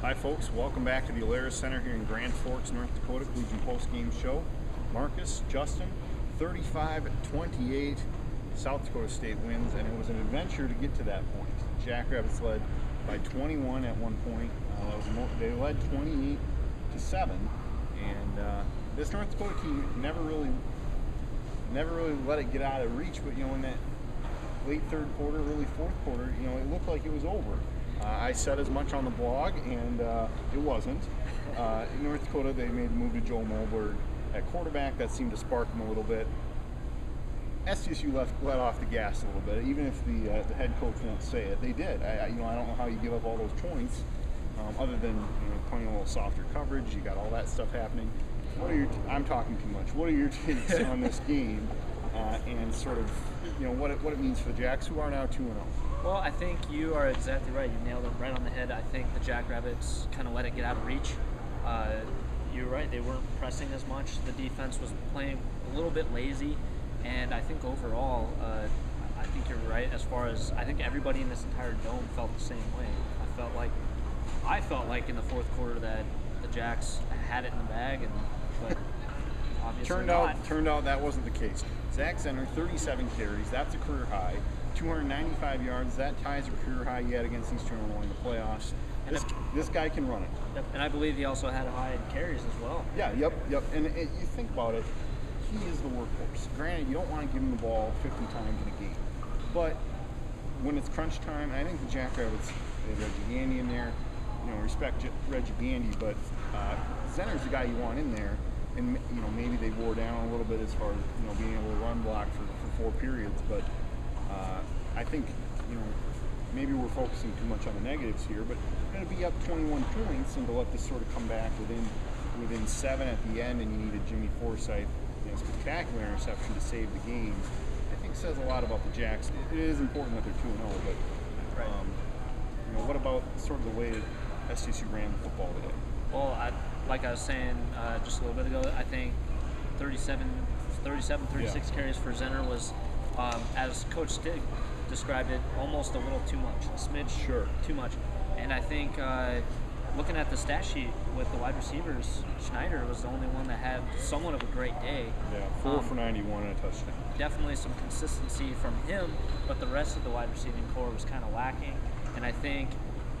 Hi folks, welcome back to the Alaris Center here in Grand Forks, North Dakota, Collegian post-game show. Marcus, Justin, 35-28, South Dakota State wins, and it was an adventure to get to that point. Jackrabbits led by 21 at one point. They led 28-7, and this North Dakota team never really let it get out of reach. But in that late third quarter, early fourth quarter, it looked like it was over. I said as much on the blog, and it wasn't. In North Dakota, they made the move to Joe Mulberg at quarterback. That seemed to spark them a little bit. SDSU let off the gas a little bit, even if the head coach won't say it. They did. I don't know how you give up all those points, other than playing a little softer coverage. You got all that stuff happening. I'm talking too much. What are your takes on this game, and sort of what it means for the Jacks, who are now 2-0? Well, I think you are exactly right. You nailed it right on the head. I think the Jackrabbits kind of let it get out of reach. You're right. They weren't pressing as much. The defense was playing a little bit lazy. And I think overall, I think you're right as far as I think everybody in this entire dome felt the same way. I felt like in the fourth quarter that the Jacks had it in the bag, but obviously Turned out that wasn't the case. Zach Zenner, 37 carries. That's a career high. 295 yards. That ties a career high yet against Eastern Illinois in the playoffs. This guy can run it. Yep. And I believe he also had a high in carries as well. Yeah. Yep. And you think about it. He is the workhorse. Granted, you don't want to give him the ball 50 times in a game, but when it's crunch time, I think the Jackrabbits, they have Reggie Gandy in there. Respect Reggie Gandy, but Zenner's the guy you want in there. And maybe they wore down a little bit as far as being able to run block for 4 periods, but I think maybe we're focusing too much on the negatives here. But you're going to be up 21 points, and to let this sort of come back within 7 at the end, and you needed Jimmy Forsythe, spectacular interception to save the game, I think says a lot about the Jacks. It is important that they're 2-0, but right. What about sort of the way that SDSU ran the football today? Well, like I was saying just a little bit ago, I think 36 carries for Zenner was, as Coach Stig described it, almost a little too much, a smidge too much. And I think looking at the stat sheet with the wide receivers, Schneider was the only one that had somewhat of a great day. Yeah, 4 for 91 and a touchdown. Definitely some consistency from him, but the rest of the wide receiving core was kind of lacking. And I think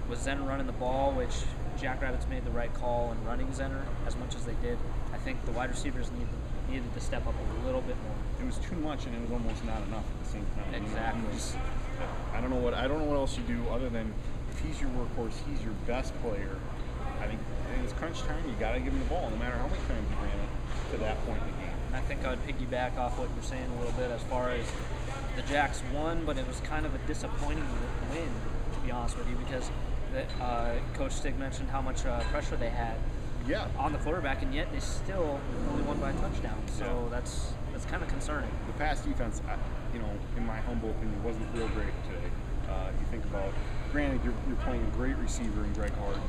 with Zenner running the ball, which Jackrabbits made the right call in running Zenner as much as they did, I think the wide receivers needed to step up a little bit more. It was too much, and it was almost not enough at the same time. Exactly. I don't know what else you do other than, if he's your workhorse, he's your best player. I think it's crunch time. You got to give him the ball, no matter how many times you ran it to that point in the game. I think I would piggyback off what you're saying a little bit as far as the Jacks won, but it was kind of a disappointing win, to be honest with you, because Coach Stig mentioned how much pressure they had on the quarterback, and yet they still only won by a touchdown. So that's kind of concerning. The pass defense, in my humble opinion, wasn't real great today. You think about, granted, you're playing a great receiver in Greg Harden.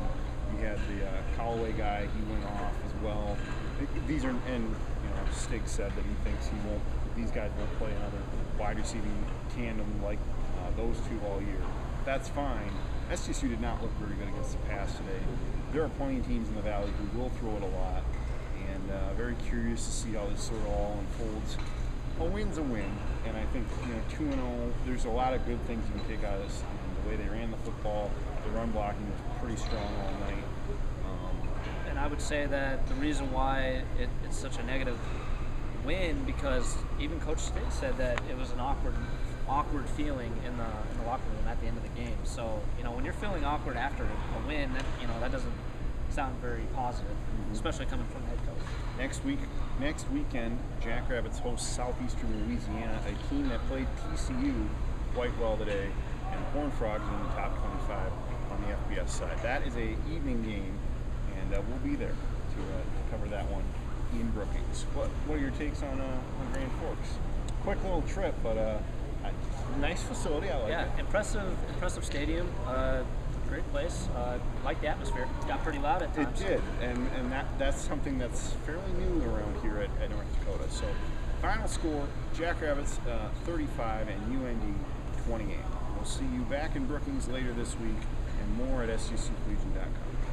You had the Callaway guy; he went off as well. Stig said that he thinks these guys won't play another wide receiving tandem like those two all year. That's fine. SDSU did not look very good against the pass today. There are plenty of teams in the Valley who will throw it a lot, and very curious to see how this sort of all unfolds. A win's a win, and I think 2-0. There's a lot of good things you can take out of this. The way they ran the football, the run blocking was pretty strong all night. And I would say that the reason why it's such a negative win, because even Coach Stig said that it was an awkward feeling in the locker room at the end of the game. So when you're feeling awkward after a win, that doesn't sound very positive, especially coming from the head coach. Next weekend, Jackrabbits host Southeastern Louisiana, a team that played TCU quite well today, and Horned Frogs are in the top 25 on the FBS side. That is a evening game, and we'll be there to cover that one in Brookings. What are your takes on Grand Forks? Quick little trip, but nice facility. I like it. Impressive stadium. Great place. Like the atmosphere. It got pretty loud at times. It did, and that's something that's fairly new around here at North Dakota. So, final score: Jackrabbits 35 and UND 28. We'll see you back in Brookings later this week, and more at SDSUcollegian.com.